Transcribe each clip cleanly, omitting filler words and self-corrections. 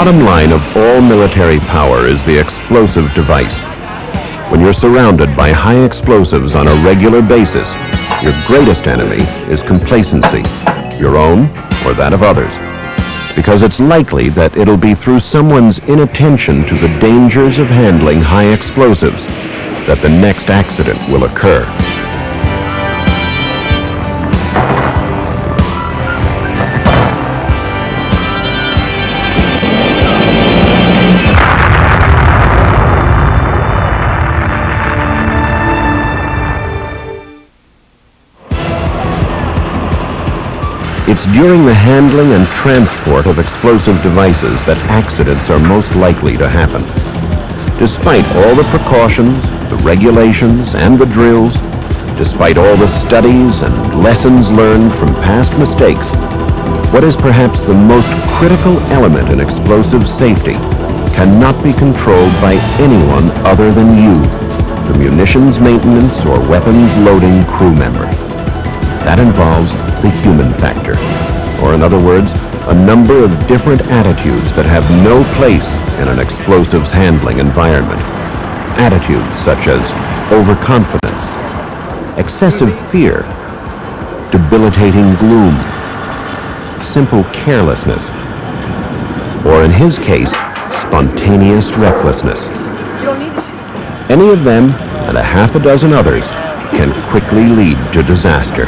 bottom line of all military power is the explosive device. When you're surrounded by high explosives on a regular basis, your greatest enemy is complacency, your own or that of others, because it's likely that it'll be through someone's inattention to the dangers of handling high explosives that the next accident will occur. It's during the handling and transport of explosive devices that accidents are most likely to happen. Despite all the precautions, the regulations, and the drills, despite all the studies and lessons learned from past mistakes, what is perhaps the most critical element in explosive safety cannot be controlled by anyone other than you, the munitions maintenance or weapons loading crew member. That involves the human factor, or in other words, a number of different attitudes that have no place in an explosives handling environment. Attitudes such as overconfidence, excessive fear, debilitating gloom, simple carelessness, or in his case, spontaneous recklessness. Any of them, and a half a dozen others, can quickly lead to disaster.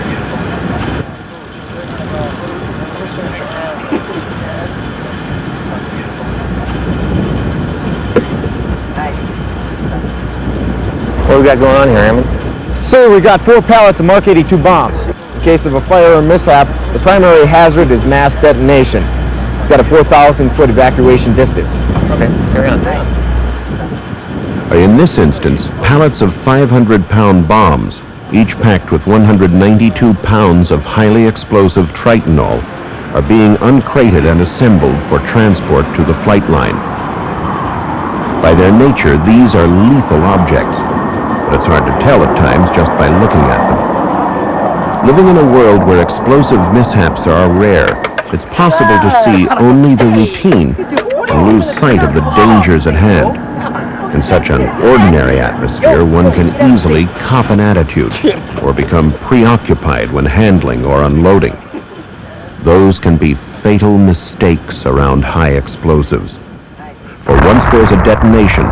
What do we got going on here, Hammond? Sir, we got 4 pallets of Mark 82 bombs. In case of a fire or mishap, the primary hazard is mass detonation. We've got a 4,000-foot evacuation distance. Okay, carry on. In this instance, pallets of 500-pound bombs, each packed with 192 pounds of highly explosive tritonol, are being uncrated and assembled for transport to the flight line. By their nature, these are lethal objects, but it's hard to tell at times just by looking at them. Living in a world where explosive mishaps are rare, it's possible to see only the routine and lose sight of the dangers at hand. In such an ordinary atmosphere, one can easily cop an attitude or become preoccupied when handling or unloading. Those can be fatal mistakes around high explosives. For once there's a detonation,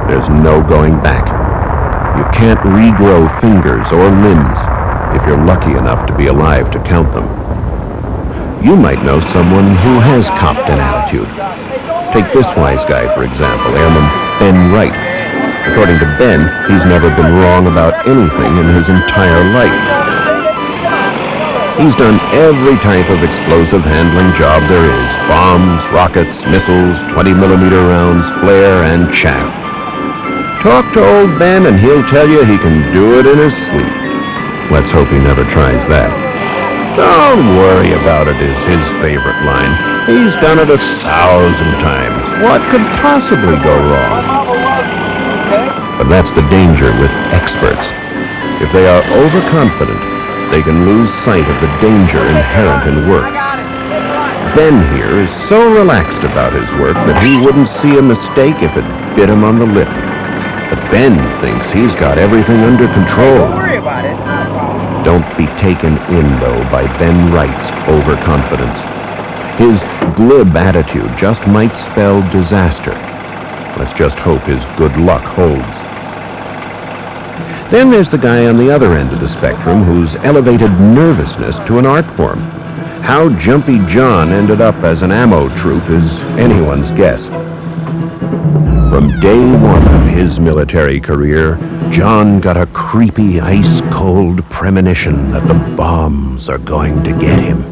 there's no going back. You can't regrow fingers or limbs if you're lucky enough to be alive to count them. You might know someone who has copped an attitude. Take this wise guy, for example, Airman Ben Wright. According to Ben, he's never been wrong about anything in his entire life. He's done every type of explosive handling job there is. Bombs, rockets, missiles, 20-millimeter rounds, flare, and chaff. Talk to old Ben and he'll tell you he can do it in his sleep. Let's hope he never tries that. Don't worry about it is his favorite line. He's done it 1,000 times. What could possibly go wrong? But that's the danger with experts. If they are overconfident, they can lose sight of the danger inherent in work. Ben here is so relaxed about his work that he wouldn't see a mistake if it bit him on the lip. But Ben thinks he's got everything under control. Don't worry about it. It's not a problem. Don't be taken in, though, by Ben Wright's overconfidence. His glib attitude just might spell disaster. Let's just hope his good luck holds. Then there's the guy on the other end of the spectrum who's elevated nervousness to an art form. How Jumpy John ended up as an ammo troop is anyone's guess. From day one of his military career, John got a creepy, ice-cold premonition that the bombs are going to get him.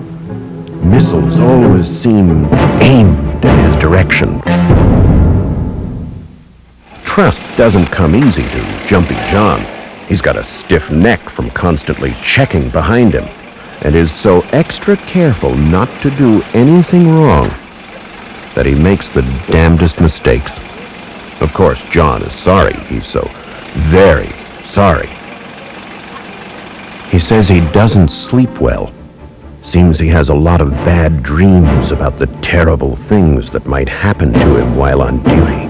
Missiles always seem aimed in his direction. Trust doesn't come easy to Jumpy John. He's got a stiff neck from constantly checking behind him, and is so extra careful not to do anything wrong that he makes the damnedest mistakes. Of course, John is sorry. He's so very sorry. He says he doesn't sleep well. Seems he has a lot of bad dreams about the terrible things that might happen to him while on duty.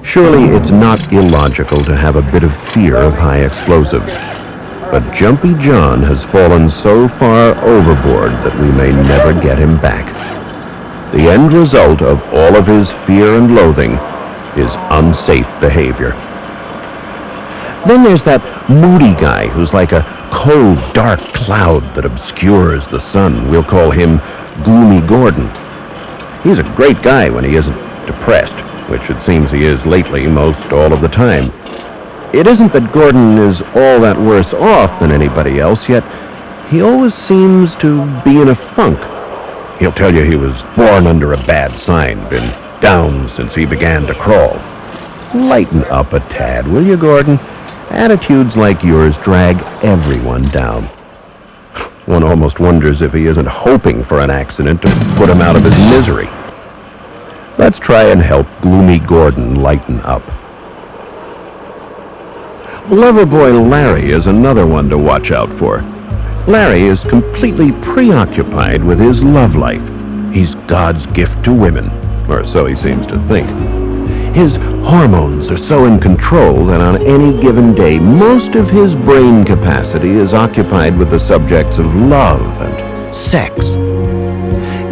Surely it's not illogical to have a bit of fear of high explosives. But Jumpy John has fallen so far overboard that we may never get him back. The end result of all of his fear and loathing is unsafe behavior. Then there's that moody guy who's like a cold, dark cloud that obscures the sun. We'll call him Gloomy Gordon. He's a great guy when he isn't depressed, which it seems he is lately most all of the time. It isn't that Gordon is all that worse off than anybody else, yet he always seems to be in a funk. He'll tell you he was born under a bad sign, been down since he began to crawl. Lighten up a tad, will you, Gordon? Attitudes like yours drag everyone down. One almost wonders if he isn't hoping for an accident to put him out of his misery. Let's try and help Gloomy Gordon lighten up. Loverboy Larry is another one to watch out for. Larry is completely preoccupied with his love life. He's God's gift to women, or so he seems to think. His hormones are so in control that on any given day, most of his brain capacity is occupied with the subjects of love and sex.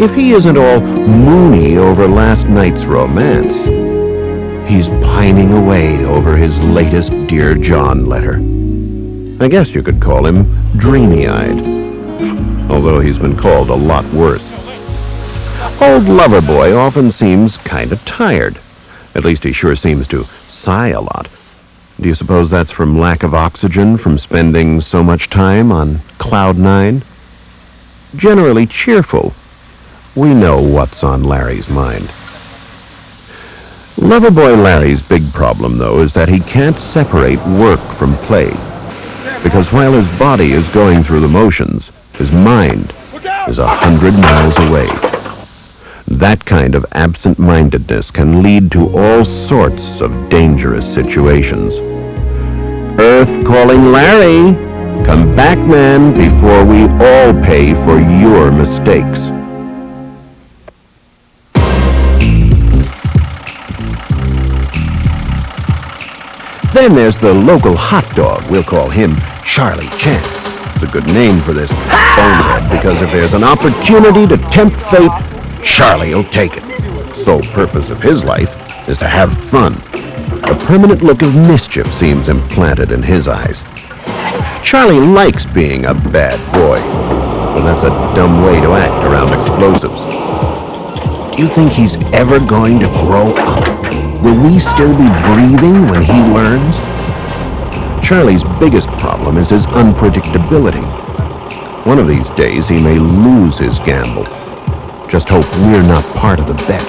If he isn't all moony over last night's romance, he's pining away over his latest Dear John letter. I guess you could call him dreamy-eyed, although he's been called a lot worse. Old Loverboy often seems kind of tired. At least he sure seems to sigh a lot. Do you suppose that's from lack of oxygen from spending so much time on Cloud 9? Generally cheerful, we know what's on Larry's mind. Loverboy Larry's big problem, though, is that he can't separate work from play. Because while his body is going through the motions, his mind is 100 miles away. That kind of absent-mindedness can lead to all sorts of dangerous situations. Earth calling Larry! Come back, man, before we all pay for your mistakes. Then there's the local hot dog. We'll call him Charlie Chance. It's a good name for this bonehead because if there's an opportunity to tempt fate, Charlie'll take it. Sole purpose of his life is to have fun. A permanent look of mischief seems implanted in his eyes. Charlie likes being a bad boy, but that's a dumb way to act around explosives. Do you think he's ever going to grow up? Will we still be breathing when he learns? Charlie's biggest problem is his unpredictability. One of these days he may lose his gamble. Just hope we're not part of the bet.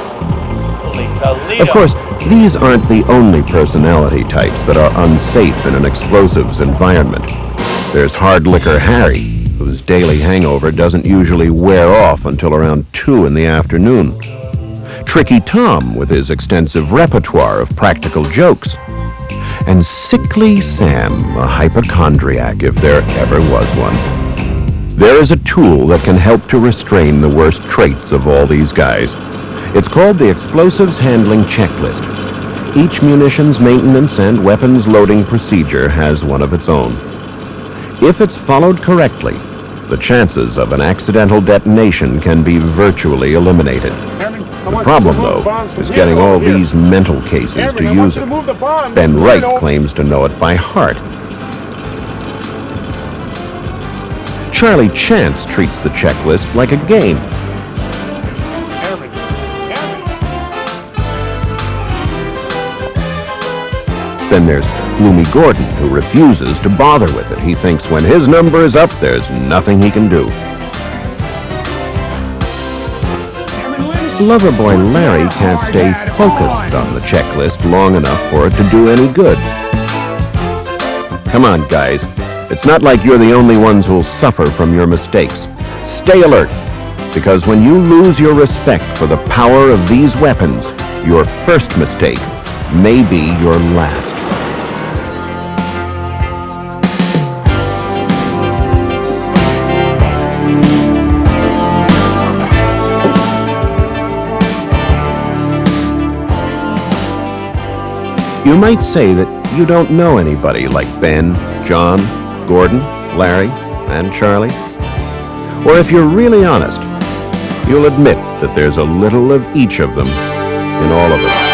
Of course, these aren't the only personality types that are unsafe in an explosives environment. There's Hard Liquor Harry, whose daily hangover doesn't usually wear off until around 2 in the afternoon. Tricky Tom, with his extensive repertoire of practical jokes. And Sickly Sam, a hypochondriac if there ever was one. There is a tool that can help to restrain the worst traits of all these guys. It's called the Explosives Handling Checklist. Each munitions maintenance and weapons loading procedure has one of its own. If it's followed correctly, the chances of an accidental detonation can be virtually eliminated. The problem, though, is getting all these mental cases to use it. Ben Wright claims to know it by heart. Charlie Chance treats the checklist like a game. Then there's Gloomy Gordon, who refuses to bother with it. He thinks when his number is up, there's nothing he can do. Loverboy Larry can't stay focused on the checklist long enough for it to do any good. Come on, guys. It's not like you're the only ones who'll suffer from your mistakes. Stay alert, because when you lose your respect for the power of these weapons, your first mistake may be your last. You might say that you don't know anybody like Ben, John, Gordon, Larry, and Charlie. Or if you're really honest, you'll admit that there's a little of each of them in all of us.